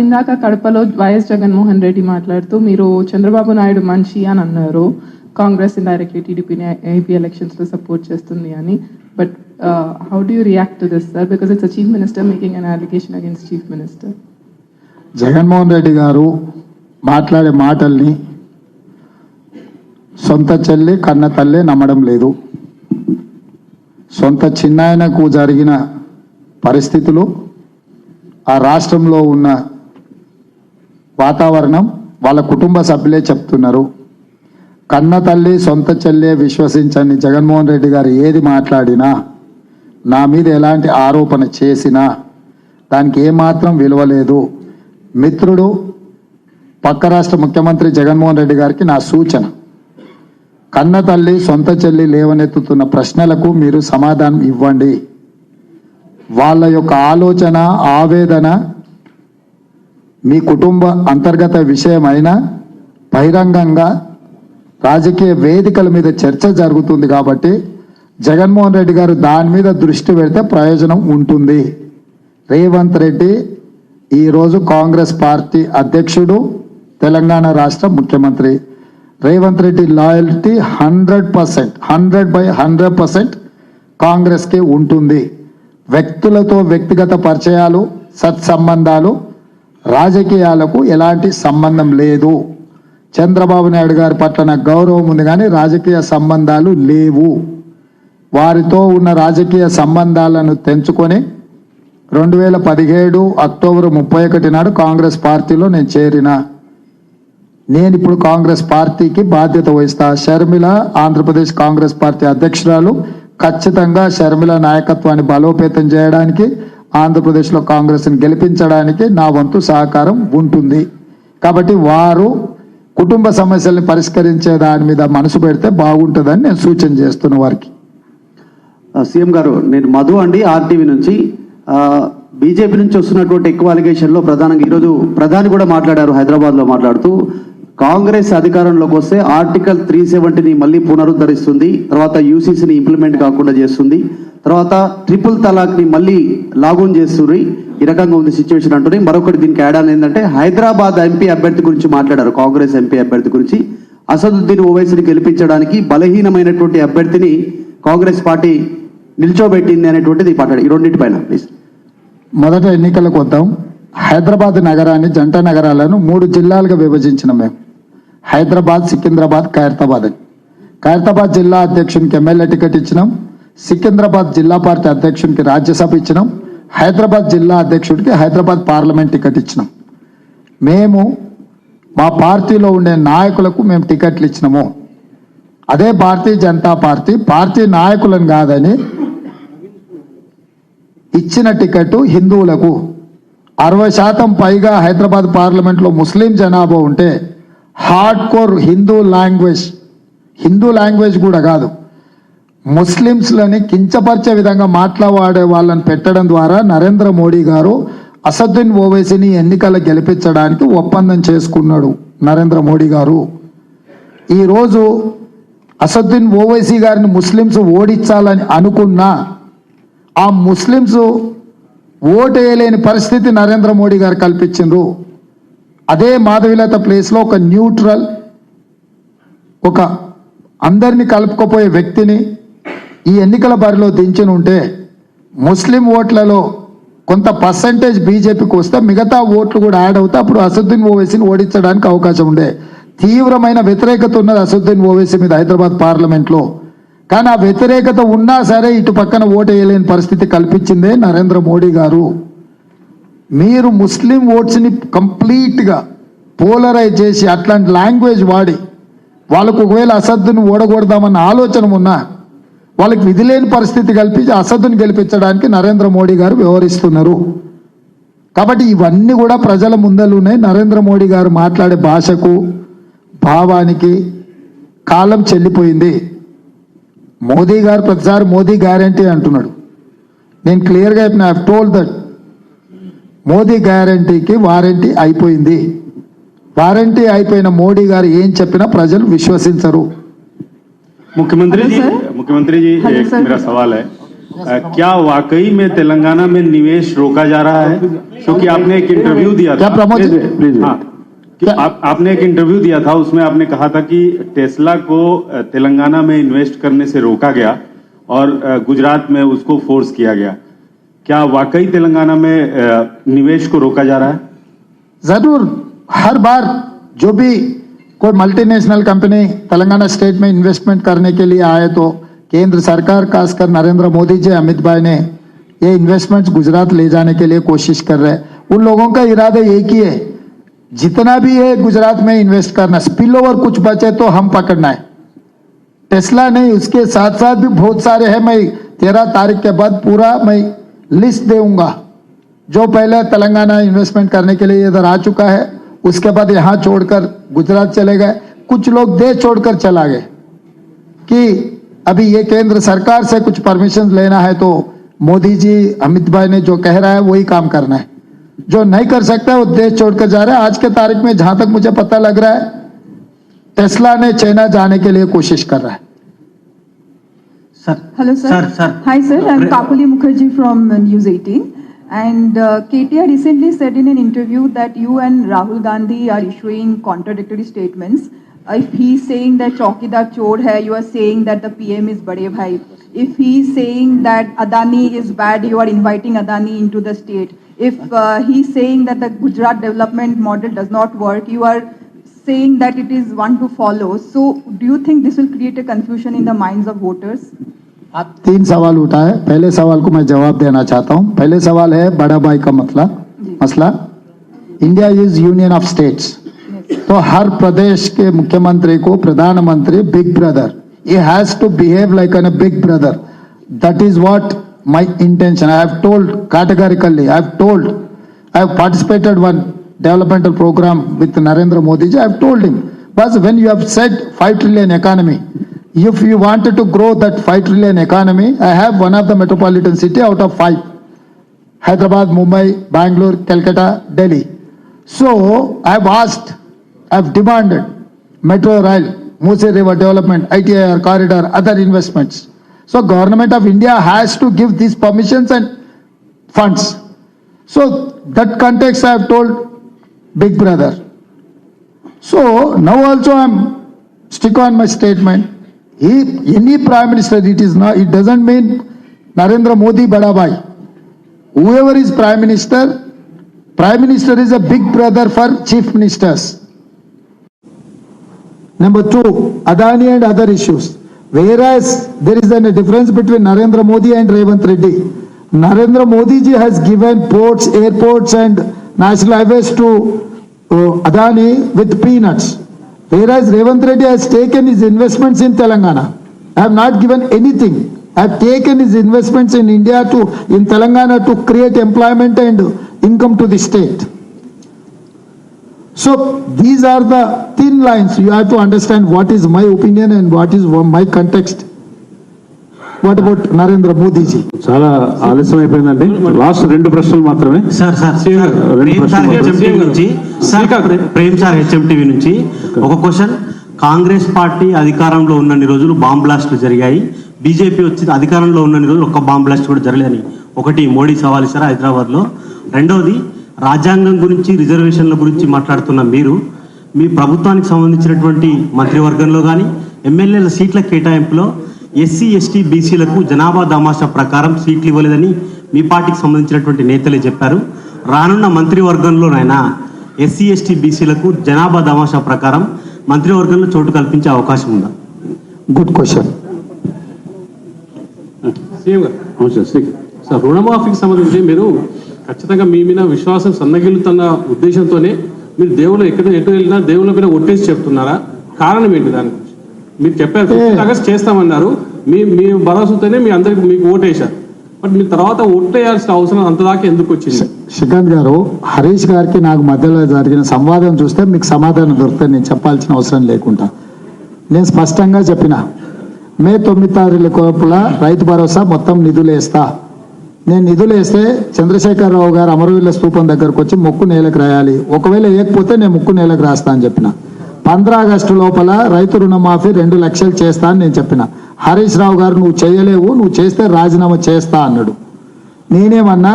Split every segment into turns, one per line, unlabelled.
ఇందాక కడపలో వైఎస్ జగన్మోహన్ రెడ్డి మాట్లాడుతూ మీరు చంద్రబాబు నాయుడు మనిషి అని అన్నారు. కాంగ్రెస్ ఇండైరెక్ట్లీ టీడీపీని ఏపీ ఎలక్షన్స్లో సపోర్ట్ చేస్తుంది అని. But how do you react to this sir? Because it's chief minister making an allegation against chief minister.
Jaganmohan Reddy garu మాట్లాడే మాటల్ని సొంత చెల్లి కన్న తల్లి నమ్మడం లేదు. సొంత చిన్నాయనకు జరిగిన పరిస్థితులు, ఆ రాష్ట్రంలో ఉన్న వాతావరణం వాళ్ళ కుటుంబ సభ్యులే చెప్తున్నారు. కన్న తల్లి సొంత చెల్లె విశ్వసించని జగన్మోహన్ రెడ్డి గారు ఏది మాట్లాడినా, నా మీద ఎలాంటి ఆరోపణ చేసినా దానికి ఏమాత్రం విలువ లేదు. మిత్రుడు పక్క రాష్ట్ర ముఖ్యమంత్రి జగన్మోహన్ రెడ్డి గారికి నా సూచన, కన్న తల్లి సొంత చెల్లి లేవనెత్తుతున్న ప్రశ్నలకు మీరు సమాధానం ఇవ్వండి. వాళ్ళ యొక్క ఆలోచన, ఆవేదన మీ కుటుంబ అంతర్గత విషయమైన బహిరంగంగా రాజకీయ వేదికల మీద చర్చ జరుగుతుంది కాబట్టి జగన్మోహన్ రెడ్డి గారు దాని మీద దృష్టి పెడితే ప్రయోజనం ఉంటుంది. రేవంత్ రెడ్డి ఈరోజు కాంగ్రెస్ పార్టీ అధ్యక్షుడు, తెలంగాణ రాష్ట్ర ముఖ్యమంత్రి. రేవంత్ రెడ్డి లాయల్టీ 100% కాంగ్రెస్కి ఉంటుంది. వ్యక్తులతో వ్యక్తిగత పరిచయాలు, సత్సంబంధాలు, రాజకీయాలకు ఎలాంటి సంబంధం లేదు. చంద్రబాబు నాయుడు గారి పట్ల నాకు గౌరవం ఉంది కానీ రాజకీయ సంబంధాలు లేవు. వారితో ఉన్న రాజకీయ సంబంధాలను తెంచుకొని 2017 అక్టోబర్ 31 నాడు కాంగ్రెస్ పార్టీలో నేను చేరిన. నేను ఇప్పుడు కాంగ్రెస్ పార్టీకి బాధ్యత వహిస్తా. షర్మిల ఆంధ్రప్రదేశ్ కాంగ్రెస్ పార్టీ అధ్యక్షురాలు. ఖచ్చితంగా షర్మిల నాయకత్వాన్ని బలోపేతం చేయడానికి, ఆంధ్రప్రదేశ్లో కాంగ్రెస్ని గెలిపించడానికి నా వంతు సహకారం ఉంటుంది. కాబట్టి వారు కుటుంబ సమస్యల్ని పరిష్కరించే దాని మీద మనసు పెడితే బాగుంటుందని నేను సూచన చేస్తున్న వారికి.
సీఎం గారు, నేను మధు అండి, ఆర్టీవీ నుంచి. బీజేపీ నుంచి వస్తున్నటువంటి ఎక్కువ అలిగేషన్లో ప్రధానంగా ఈరోజు ప్రధాని కూడా మాట్లాడారు. హైదరాబాద్లో మాట్లాడుతూ కాంగ్రెస్ అధికారంలోకి వస్తే ఆర్టికల్ 370ని మళ్ళీ పునరుద్ధరిస్తుంది, తర్వాత యూసీసీని ఇంప్లిమెంట్ కాకుండా చేస్తుంది, తర్వాత ట్రిపుల్ తలాక్ని మళ్ళీ లాగూన్ చేస్తుంది. ఈ రకంగా ఉంది సిచ్యువేషన్ అంటుంది. మరొకటి దీనికి యాడ్ అని ఏంటంటే హైదరాబాద్ ఎంపీ అభ్యర్థి గురించి మాట్లాడారు. కాంగ్రెస్ ఎంపీ అభ్యర్థి గురించి అసదుద్దీన్ ఓవైసీని గెలిపించడానికి బలహీనమైనటువంటి అభ్యర్థిని కాంగ్రెస్ పార్టీ నిల్చోబెట్టింది అనేటువంటిది మాట్లాడారు. ఈ రెండింటి పైన ప్లీజ్.
మొదట ఎన్నికలకు వద్దాం. హైదరాబాద్ నగరాన్ని జంట నగరాలను 3 జిల్లాలుగా విభజించిన మేము, హైదరాబాద్, సికింద్రాబాద్, ఖైరతాబాద్ అని. ఖైరతాబాద్ జిల్లా అధ్యక్షునికి ఎమ్మెల్యే టికెట్ ఇచ్చినాం, సికింద్రాబాద్ జిల్లా పార్టీ అధ్యక్షునికి రాజ్యసభ ఇచ్చినాం, హైదరాబాద్ జిల్లా అధ్యక్షుడికి హైదరాబాద్ పార్లమెంట్ టికెట్ ఇచ్చినాం. మేము మా పార్టీలో ఉండే నాయకులకు మేము టికెట్లు ఇచ్చినాము. అదే భారతీయ జనతా పార్టీ నాయకులను కాదని ఇచ్చిన టికెట్ హిందువులకు. 60% పైగా హైదరాబాద్ పార్లమెంట్లో ముస్లిం జనాభా ఉంటే హార్డ్ కోర్ హిందూ లాంగ్వేజ్ కూడా కాదు, ముస్లిమ్స్లని కించపరిచే విధంగా మాట్లాడే వాళ్ళని పెట్టడం ద్వారా నరేంద్ర మోడీ గారు అసదుద్దీన్ ఓవైసీని ఎన్నికలు గెలిపించడానికి ఒప్పందం చేసుకున్నాడు. నరేంద్ర మోడీ గారు ఈరోజు అసదుద్దీన్ ఓవైసీ గారిని ముస్లిమ్స్ ఓడించాలని అనుకున్నా ఆ ముస్లిమ్స్ ఓటేయలేని పరిస్థితి నరేంద్ర మోడీ గారు కల్పించిండ్రు. అదే మాధవిలత ప్లేస్లో ఒక న్యూట్రల్, ఒక అందరినీ కలుపుకోపోయే వ్యక్తిని ఈ ఎన్నికల బరిలో దించిన ఉంటే ముస్లిం ఓట్లలో కొంత పర్సంటేజ్ బీజేపీకి వస్తే మిగతా ఓట్లు కూడా యాడ్ అవుతే అప్పుడు అసదుద్దీన్ ఓవైసీని ఓడించడానికి అవకాశం ఉండే. తీవ్రమైన వ్యతిరేకత ఉన్నది అసదుద్దీన్ ఓవైసీ మీద హైదరాబాద్ పార్లమెంట్లో. కానీ ఆ వ్యతిరేకత ఉన్నా సరే ఇటు పక్కన ఓటు వేయలేని పరిస్థితి కల్పించిందే నరేంద్ర మోడీ గారు. మీరు ముస్లిం ఓట్స్ని కంప్లీట్గా పోలరైజ్ చేసి అట్లాంటి లాంగ్వేజ్ వాడి వాళ్ళకు ఒకవేళ అసదుని ఓడగొడదామన్న ఆలోచన ఉన్నా వాళ్ళకి విధి లేని పరిస్థితి కల్పించి అసదుని గెలిపించడానికి నరేంద్ర మోడీ గారు వ్యవహరిస్తున్నారు. కాబట్టి ఇవన్నీ కూడా ప్రజల ముందలున్నాయి. నరేంద్ర మోడీ గారు మాట్లాడే భాషకు, భావానికి కాలం చెల్లిపోయింది. మోదీ గారు ప్రతిసారి మోదీ గ్యారంటీ అంటున్నాడు. నేను క్లియర్గా చెప్పిన, I have told that Modi గ్యారంటీకి వారంటీ అయిపోయింది. వారంటీ అయిపోయిన మోడీ గారు ఏం చెప్పినా ప్రజలు విశ్వసించరు.
मुख्यमंत्री जी एक मेरा सवाल है क्या वाकई में तेलंगाना में निवेश रोका जा रहा है? क्योंकि आपने एक इंटरव्यू दिया
क्या
था।
प्रमोद जी?
हाँ, आपने एक इंटरव्यू दिया था, उसमें आपने कहा था कि टेस्ला को तेलंगाना में इन्वेस्ट करने से रोका गया और गुजरात में उसको फोर्स किया गया। क्या वाकई तेलंगाना में निवेश को रोका जा रहा है?
जरूर, हर बार जो भी कोई मल्टीनेशनल कंपनी तेलंगाना स्टेट में इन्वेस्टमेंट करने के लिए आए तो केंद्र सरकार खासकर नरेंद्र मोदी जी, अमित भाई ने ये इन्वेस्टमेंट्स गुजरात ले जाने के लिए कोशिश कर रहे हैं। उन लोगों का इरादा एक ही है, जितना भी है गुजरात में इन्वेस्ट करना, स्पिल ओवर कुछ बचे तो हम पकड़ना है। टेस्ला नहीं, उसके साथ साथ भी बहुत सारे हैं। मैं 13 तारीख के बाद पूरा मैं लिस्ट दूंगा जो पहले तेलंगाना इन्वेस्टमेंट करने के लिए इधर आ चुका है, उसके बाद यहाँ छोड़कर गुजरात चले गए, कुछ लोग देश छोड़कर चला गए कि अभी ये केंद्र सरकार से कुछ परमिशन लेना है तो मोदी जी, अमित भाई ने जो कह रहा है वही काम करना है। जो नहीं कर सकता है वो देश छोड़कर जा रहा है। आज के तारीख में जहां तक मुझे पता लग रहा है टेस्ला ने चाइना जाने के लिए कोशिश कर रहा है।
Hello, sir. Hi, sir. I'm Kapuli Mukherjee from News 18. And KTR recently said in an interview that you and Rahul Gandhi are issuing contradictory statements. If he's saying that Chaukidar chor hai, you are saying that the PM is Bade Bhai. If he's saying that Adani is bad, you are inviting Adani into the state. If he's saying that the Gujarat development model does not work, you are saying that it is one to follow. So, do you think this will create a confusion in the minds of voters?
आप 3 सवाल उठाए। पहले सवाल को मैं जवाब देना चाहता हूं। पहले सवाल है बड़ा भाई का मसला। India is union of states, तो हर प्रदेश के मुख्यमंत्री को प्रधानमंत्री big brother, he has to behave like a big brother. That is what my intention. I have told categorically, I have participated one developmental program with Narendra Modi ji. I have told him, but when you have said 5 trillion economy, if you wanted to grow that 5 trillion economy, I have one of the metropolitan city out of 5. Hyderabad, Mumbai, Bangalore, Calcutta, Delhi. So I have asked, I have demanded metro rail, Musi River development, ITIR corridor, other investments. So government of India has to give these permissions and funds. So that context I have told big brother. So now also I am stick on my statement. Any prime minister, it doesn't mean Narendra Modi Bada Bhai. Whoever is prime minister is a big brother for chief ministers. Number 2, Adani and other issues. Whereas there is a difference between Narendra Modi and Revanth Reddy. Narendra Modi ji has given ports, airports and national highways to Adani with peanuts. Whereas Revanth Reddy has taken his investments in Telangana. I have not given anything. I have taken his investments in India in Telangana to create employment and income to the state. So these are the thin lines. You have to understand what is my opinion and what is my context. What about Narendra Modi ji?
చాలా ఆలస్యం అయిపోయిందండి. Last 2 ప్రశ్నలు మాత్రమే.
Sir Prem sir HMTV నుంచి ఒక question. Congress party అధికారంలో ఉన్నన్ని రోజులు బాంబ్ బ్లాస్ట్లు జరిగాయి, బీజేపీ వచ్చి అధికారంలో ఉన్నన్ని రోజులు ఒక్క బాంబ్ బ్లాస్ట్ కూడా జరగలేదని ఒకటి మోడీ సవాల్ ఇచ్చారు హైదరాబాద్లో. రెండవది, రాజ్యాంగం గురించి, రిజర్వేషన్ల గురించి మాట్లాడుతున్న మీరు మీ ప్రభుత్వానికి సంబంధించినటువంటి మంత్రివర్గంలో కానీ ఎమ్మెల్యేల సీట్ల కేటాయింపులో ఎస్సీ ఎస్టీ బీసీలకు జనాభా దామాషా ప్రకారం సీట్లు ఇవ్వలేదని మీ పార్టీకి సంబంధించినటువంటి నేతలే చెప్పారు. రానున్న మంత్రివర్గంలోనైనా ఎస్సీ ఎస్టీ బీసీలకు జనాభా దామాషా ప్రకారం మంత్రివర్గంలో చోటు కల్పించే అవకాశం ఉందా?
Good question.
సీఎం గారు, సార్ రుణమాఫీకి సంబంధించి మీరు ఖచ్చితంగా మీ మీద విశ్వాసం సన్నగిల్లుతున్న ఉద్దేశంతోనే మీరు దేవుళ్ళు ఎటు వెళ్ళినా దేవుళ్ళ మీద ఒట్టేసి చెప్తున్నారా? కారణం ఏంటి? దానికి మీరు చెప్పారు 15 ఆగస్ట్ చేస్తామన్నారు, మీ భరోసాతోనే మీ అందరికి మీకు ఓటేశారు. బట్ మీ తర్వాత ఓటేయాల్సిన అవసరం అంతదాకా ఎందుకు వచ్చింది?
శ్రీకాంత్ గారు, హరీష్ గారికి నాకు మధ్యలో జరిగిన సంవాదం చూస్తే మీకు సమాధానం దొరుకుతుంది. నేను చెప్పాల్సిన అవసరం లేకుండా నేను స్పష్టంగా చెప్పిన, మే 9 తారీఖు లోపల రైతు భరోసా మొత్తం నిధులు వేస్తా. నేను నిధులు వేస్తే చంద్రశేఖరరావు గారు అమరవీరుల స్తూపం దగ్గరకు వచ్చి మొక్కు నేలకు రాయాలి, ఒకవేళ వేయకపోతే నేను ముక్కు నేలకు రాస్తా అని చెప్పిన. 15 ఆగస్టు లోపల రైతు రుణమాఫీ 2 లక్షలు చేస్తా అని నేను చెప్పిన. హరీష్ రావు గారు నువ్వు చేయలేవు, నువ్వు చేస్తే రాజీనామా చేస్తా అన్నాడు. నేనేమన్నా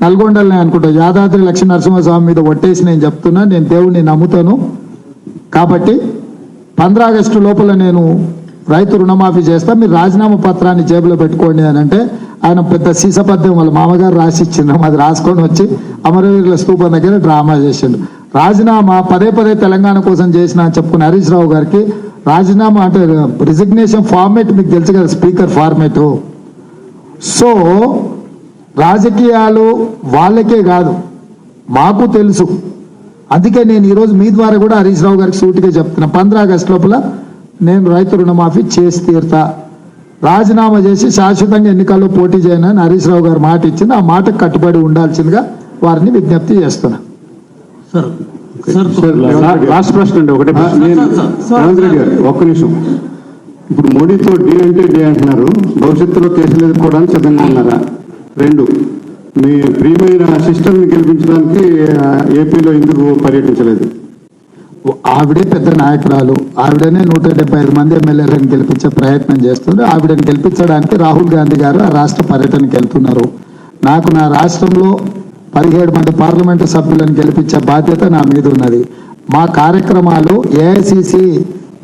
నల్గొండలనే అనుకుంటా, యాదాద్రి లక్ష్మీ నరసింహస్వామి మీద ఒట్టేసి నేను చెప్తున్నా, నేను దేవుడిని నమ్ముతాను కాబట్టి 15 ఆగస్టు లోపల నేను రైతు రుణమాఫీ చేస్తా, మీరు రాజీనామా పత్రాన్ని జేబులో పెట్టుకోండి అని అంటే ఆయన పెద్ద సీసపద్యం వాళ్ళ మామగారు రాసి ఇచ్చిండ్రు, అది రాసుకొని వచ్చి అమరవీరుల స్తూపం దగ్గర డ్రామా చేసిండు. రాజీనామా పదే తెలంగాణ కోసం చేసిన అని చెప్పుకున్న హరీష్ రావు గారికి రాజీనామా అంటే రిజిగ్నేషన్ ఫార్మేట్ మీకు తెలుసు కదా, స్పీకర్ ఫార్మేట్. సో రాజకీయాలు వాళ్ళకే కాదు మాకు తెలుసు. అందుకే నేను ఈరోజు మీ ద్వారా కూడా హరీష్ రావు గారికి సూటిగా చెప్తున్నా, 15 ఆగస్టు లోపల నేను రైతు రుణమాఫీ చేసి తీరుతా, రాజీనామా చేసి శాశ్వతంగా ఎన్నికల్లో పోటీ చేయనని హరీష్ రావు గారు మాట ఇచ్చింది. ఆ మాటకు కట్టుబడి ఉండాల్సిందిగా వారిని విజ్ఞప్తి చేస్తున్నా.
లాస్ట్ ప్రశ్న అండి, ఒకటే ప్రశ్న. రేవంత్ రెడ్డి గారు ఒక్క నిమిషం. ఇప్పుడు మోడీతో డి అంటే డి అంటున్నారు, భవిష్యత్తులో కేసులు ఎదుర్కోవడానికి సిద్ధంగా ఉన్నారా? 2, మీ ప్రియమైన సిస్టర్ని గెలిపించడానికి ఏపీలో ఎందుకు పర్యటించలేదు?
ఆవిడే పెద్ద నాయకురాలు, ఆవిడనే 175 మంది ఎమ్మెల్యేలను గెలిపించే ప్రయత్నం చేస్తుంది. ఆవిడని గెలిపించడానికి రాహుల్ గాంధీ గారు ఆ రాష్ట్ర పర్యటనకి వెళ్తున్నారు. నాకు నా రాష్ట్రంలో 17 మంది పార్లమెంటు సభ్యులను గెలిపించే బాధ్యత నా మీద ఉన్నది. మా కార్యక్రమాలు ఏఐసిసి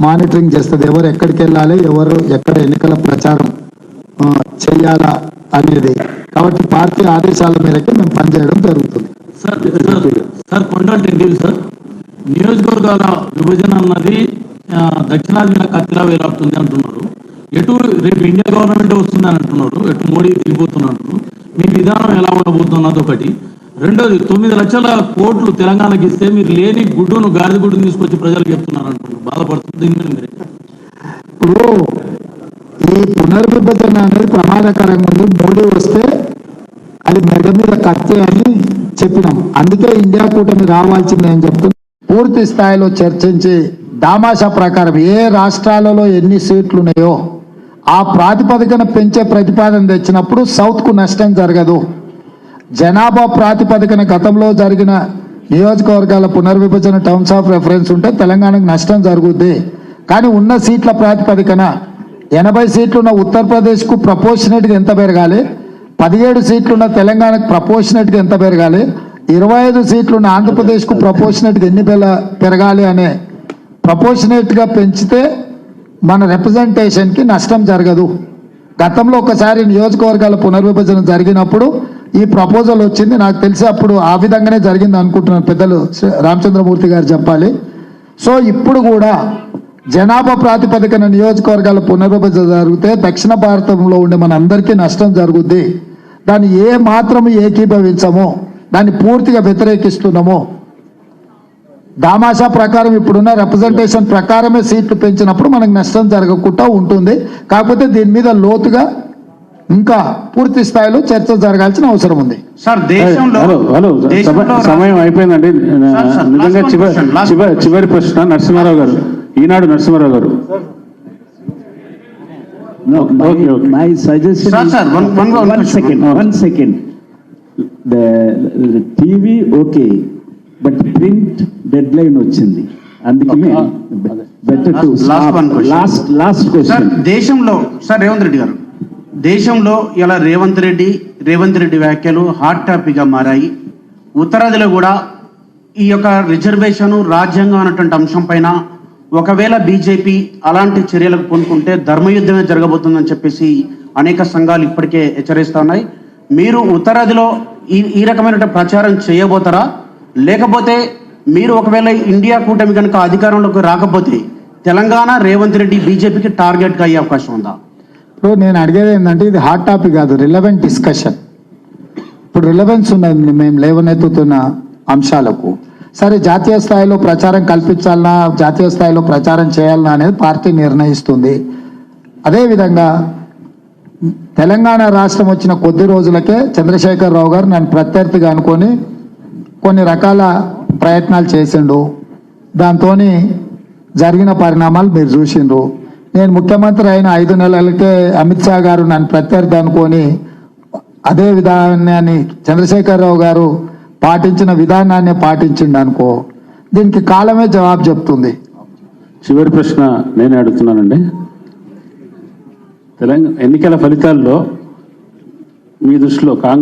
మానిటరింగ్ చేస్తుంది, ఎవరు ఎక్కడికి వెళ్ళాలి, ఎవరు ఎక్కడ ఎన్నికల ప్రచారం చేయాలా అనేది. కాబట్టి పార్టీ ఆదేశాల మేరకే మేము పనిచేయడం జరుగుతుంది.
సార్ కొండల్ రెడ్డి సార్, నియోజకవర్గాల విభజన అన్నది దక్షిణాది కత్తిలా వేలాడుతుంది అంటున్నారు. ఎటు రేపు ఇండియా గవర్నమెంట్ వస్తుంది అని అంటున్నారు, ఎటు మోడీ దిగిపోతున్నారు. మీ విధానం ఎలా ఉండబోతున్నది ఒకటి. రెండోది 9 లక్షల కోట్లు తెలంగాణకి ఇస్తే మీరు లేని గుడ్డును గాడిద గుడ్డును తీసుకొచ్చి ప్రజలకు చెప్తున్నారు అంటున్నారు, బాధపడుతుంది.
ఇప్పుడు ఈ పునర్విభజన అనేది ప్రమాదకరంగా ఉంది. మోడీ వస్తే అది మెడ మీద కత్తి అని చెప్పినాం. అందుకే ఇండియా కూటమి రావాల్సిందే అని చెప్తున్నాం. పూర్తి స్థాయిలో చర్చించి దామాషా ప్రకారం ఏ రాష్ట్రాలలో ఎన్ని సీట్లు ఉన్నాయో ఆ ప్రాతిపదికన పెంచే ప్రతిపాదన తెచ్చినప్పుడు సౌత్ కు నష్టం జరగదు. జనాభా ప్రాతిపదికన గతంలో జరిగిన నియోజకవర్గాల పునర్విభజన టర్మ్స్ ఆఫ్ రెఫరెన్స్ ఉంటే తెలంగాణకు నష్టం జరుగుద్ది. కానీ ఉన్న సీట్ల ప్రాతిపదికన 80 సీట్లున్న ఉత్తరప్రదేశ్కు ప్రపోర్షనేట్గా ఎంత పెరగాలి, 17 సీట్లున్న తెలంగాణకు ప్రపోర్షనేట్గా ఎంత పెరగాలి, 25 సీట్లున్న ఆంధ్రప్రదేశ్కు ప్రపోర్షనేట్గా ఎన్ని పెరగాలి అనే ప్రపోర్షనేట్గా పెంచితే మన రిప్రజెంటేషన్కి నష్టం జరగదు. గతంలో ఒకసారి నియోజకవర్గాల పునర్విభజన జరిగినప్పుడు ఈ ప్రపోజల్ వచ్చింది, నాకు తెలిసి అప్పుడు ఆ విధంగానే జరిగింది అనుకుంటున్నాను, పెద్దలు రామచంద్రమూర్తి గారు చెప్పాలి. సో ఇప్పుడు కూడా జనాభా ప్రాతిపదికన నియోజకవర్గాల పునర్విభజన జరిగితే దక్షిణ భారతంలో ఉండే మన అందరికీ నష్టం జరుగుద్ది. దాన్ని ఏ మాత్రం ఏకీభవించమో, దాన్ని పూర్తిగా వ్యతిరేకిస్తున్నామో. దామాషా ప్రకారం ఇప్పుడున్న రిప్రజెంటేషన్ ప్రకారమే సీట్లు పెంచినప్పుడు మనకు నష్టం జరగకుండా ఉంటుంది. కాకపోతే దీని మీద లోతుగా ఇంకా పూర్తి స్థాయిలో చర్చ జరగాల్సిన అవసరం ఉంది.
సార్ దేశంలో
సమయం అయిపోయిందండి. నిజంగా చివరి ప్రశ్న నరసింహారావు గారు, ఈనాడు నరసింహారావు గారు.
My suggestion is, one second. The TV okay, but print deadline వచ్చింది, అందుకనే better to last question.
Sir దేశంలో, సార్ రేవంత్ రెడ్డి గారు, దేశంలో ఇలా రేవంత్ రెడ్డి వ్యాఖ్యలు హాట్ టాపిక్ గా మారాయి. ఉత్తరాదిలో కూడా ఈ యొక్క రిజర్వేషన్ రాజ్యాంగం అన్నటువంటి అంశం పైన ఒకవేళ బీజేపీ అలాంటి చర్యలకు పూనుకుంటే ధర్మయుద్ధమే జరగబోతుందని చెప్పేసి అనేక సంఘాలు ఇప్పటికే హెచ్చరిస్తా ఉన్నాయి. మీరు ఉత్తరాదిలో ఈ రకమైన ప్రచారం చేయబోతారా, లేకపోతే మీరు ఒకవేళ ఇండియా కూటమి కనుక అధికారంలోకి రాకపోతే తెలంగాణ రేవంత్ రెడ్డి బీజేపీకి టార్గెట్ గా అయ్యే అవకాశం ఉందా?
ఇప్పుడు నేను అడిగేది ఏంటంటే ఇది హాట్ టాపిక్ కాదు, రిలవెంట్ డిస్కషన్. ఇప్పుడు రిలవెన్స్ ఉన్నది మేము లేవనెత్తుతున్న అంశాలకు. సరే జాతీయ స్థాయిలో ప్రచారం కల్పించాలన్నా, జాతీయ స్థాయిలో ప్రచారం చేయాలన్నా అనేది పార్టీ నిర్ణయిస్తుంది. అదేవిధంగా తెలంగాణ రాష్ట్రం వచ్చిన కొద్ది రోజులకే చంద్రశేఖరరావు గారు నన్ను ప్రత్యర్థిగా అనుకొని కొన్ని రకాల ప్రయత్నాలు చేసిండు. దాంతో జరిగిన పరిణామాలు మీరు చూసిండ్రు. నేను ముఖ్యమంత్రి అయిన 5 నెలలకే అమిత్ షా గారు నన్ను ప్రత్యర్థి అనుకొని అదే విధానాన్ని చంద్రశేఖరరావు గారు పాటించిన విధానాన్ని పాటించిండు అనుకో, దీనికి కాలమే జవాబు చెప్తుంది.
చివరి ప్రశ్న నేనే అడుగుతున్నానండి. తెలంగాణ ఎన్నికల ఫలితాల్లో మీ దృష్టిలో కాంగ్రెస్